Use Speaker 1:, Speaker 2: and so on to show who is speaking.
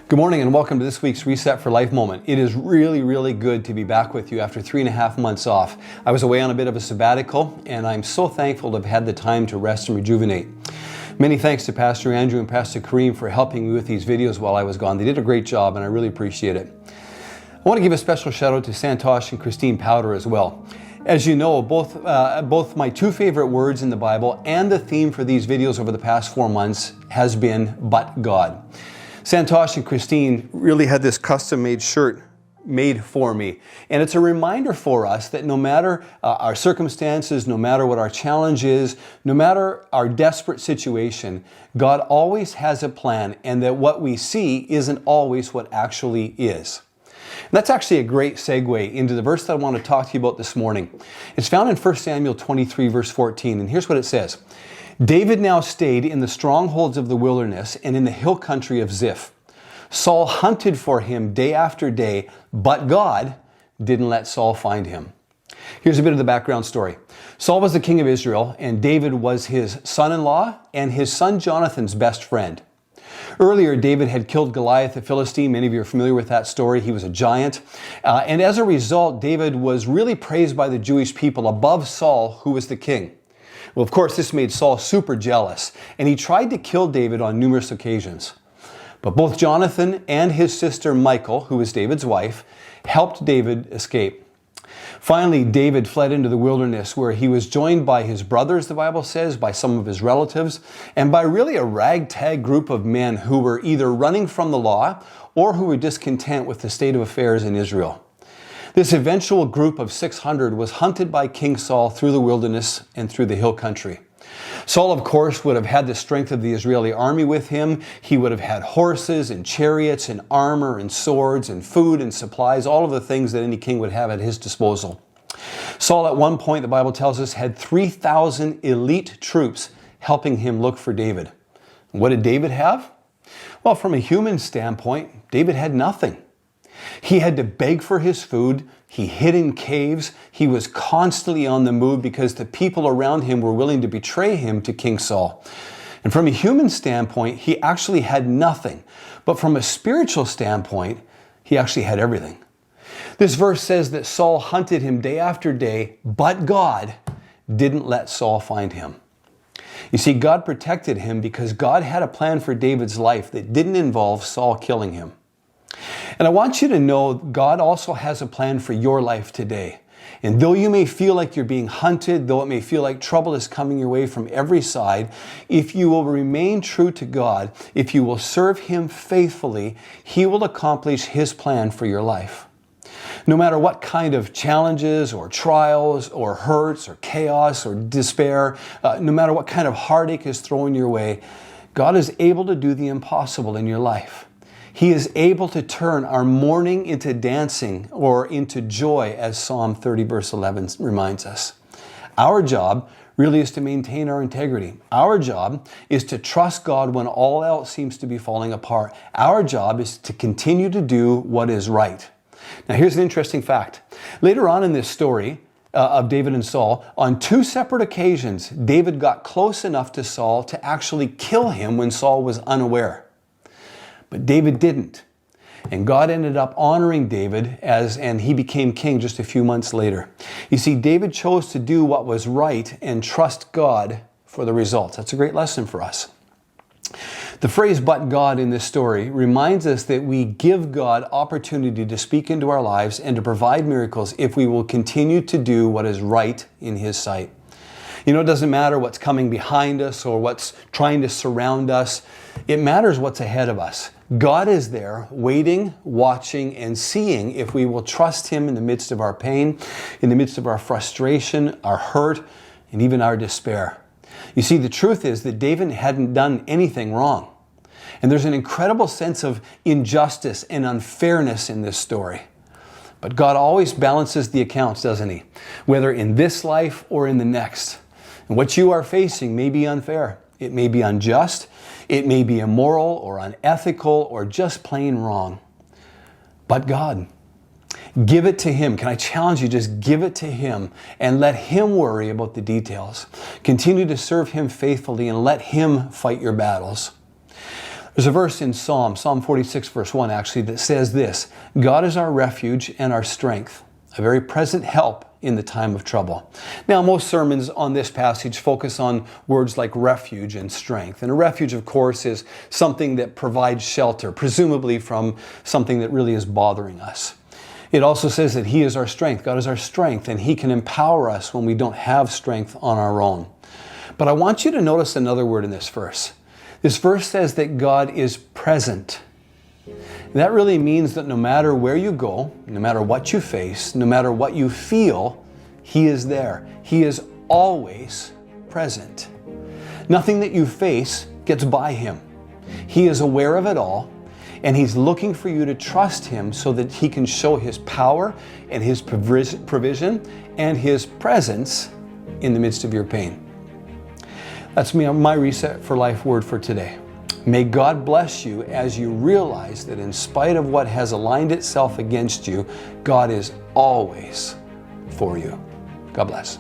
Speaker 1: Good morning and welcome to this week's Reset for Life moment. It is really good to be back with you after 3.5 months off. I was away on a bit of a sabbatical and I'm so thankful to have had the time to rest and rejuvenate. Many thanks to Pastor Andrew and Pastor Kareem for helping me with these videos while I was gone. They did a great job and I really appreciate it. I want to give a special shout out to Santosh and Christine Powder as well. As you know, both my two favorite words in the Bible and the theme for these videos over the past 4 months has been "but God." Santosh and Christine really had this custom-made shirt made for me. And it's a reminder for us that no matter our circumstances, no matter what our challenge is, no matter our desperate situation, God always has a plan and that what we see isn't always what actually is. And that's actually a great segue into the verse that I want to talk to you about this morning. It's found in 1 Samuel 23 verse 14, and here's what it says. David now stayed in the strongholds of the wilderness and in the hill country of Ziph. Saul hunted for him day after day, but God didn't let Saul find him. Here's a bit of the background story. Saul was the king of Israel, and David was his son-in-law and his son Jonathan's best friend. Earlier, David had killed Goliath the Philistine. Many of you are familiar with that story. He was a giant. And as a result, David was really praised by the Jewish people above Saul, who was the king. Well, of course, this made Saul super jealous, and he tried to kill David on numerous occasions. But both Jonathan and his sister Michal, who was David's wife, helped David escape. Finally, David fled into the wilderness where he was joined by his brothers, the Bible says, by some of his relatives, and by really a ragtag group of men who were either running from the law or who were discontent with the state of affairs in Israel. This eventual group of 600 was hunted by King Saul through the wilderness and through the hill country. Saul, of course, would have had the strength of the Israeli army with him. He would have had horses and chariots and armor and swords and food and supplies, all of the things that any king would have at his disposal. Saul, at one point, the Bible tells us, had 3,000 elite troops helping him look for David. What did David have? Well, from a human standpoint, David had nothing. He had to beg for his food. He hid in caves. He was constantly on the move because the people around him were willing to betray him to King Saul. And from a human standpoint, he actually had nothing. But from a spiritual standpoint, he actually had everything. This verse says that Saul hunted him day after day, but God didn't let Saul find him. You see, God protected him because God had a plan for David's life that didn't involve Saul killing him. And I want you to know God also has a plan for your life today. And though you may feel like you're being hunted, though it may feel like trouble is coming your way from every side, if you will remain true to God, if you will serve Him faithfully, He will accomplish His plan for your life. No matter what kind of challenges or trials or hurts or chaos or despair, no matter what kind of heartache is thrown your way, God is able to do the impossible in your life. He is able to turn our mourning into dancing or into joy, as Psalm 30 verse 11 reminds us. Our job really is to maintain our integrity. Our job is to trust God when all else seems to be falling apart. Our job is to continue to do what is right. Now here's an interesting fact. Later on in this story of David and Saul, on 2 separate occasions, David got close enough to Saul to actually kill him when Saul was unaware. But David didn't. And God ended up honoring David and he became king just a few months later. You see, David chose to do what was right and trust God for the results. That's a great lesson for us. The phrase "but God" in this story reminds us that we give God opportunity to speak into our lives and to provide miracles if we will continue to do what is right in His sight. You know, it doesn't matter what's coming behind us or what's trying to surround us. It matters what's ahead of us. God is there, waiting, watching, and seeing if we will trust Him in the midst of our pain, in the midst of our frustration, our hurt, and even our despair. You see, the truth is that David hadn't done anything wrong. And there's an incredible sense of injustice and unfairness in this story. But God always balances the accounts, doesn't He? Whether in this life or in the next. And what you are facing may be unfair. It may be unjust. It may be immoral or unethical or just plain wrong. But God, give it to Him. Can I challenge you? Just give it to Him and let Him worry about the details. Continue to serve Him faithfully and let Him fight your battles. There's a verse in Psalm 46 verse 1 actually, that says this: God is our refuge and our strength, a very present help in the time of trouble. Now, most sermons on this passage focus on words like refuge and strength. And a refuge, of course, is something that provides shelter, presumably from something that really is bothering us. It also says that He is our strength. God is our strength, and He can empower us when we don't have strength on our own. But I want you to notice another word in this verse. This verse says that God is present. And that really means that no matter where you go, no matter what you face, no matter what you feel, He is there. He is always present. Nothing that you face gets by Him. He is aware of it all, and He's looking for you to trust Him so that He can show His power and His provision and His presence in the midst of your pain. That's my Reset for Life word for today. May God bless you as you realize that in spite of what has aligned itself against you, God is always for you. God bless.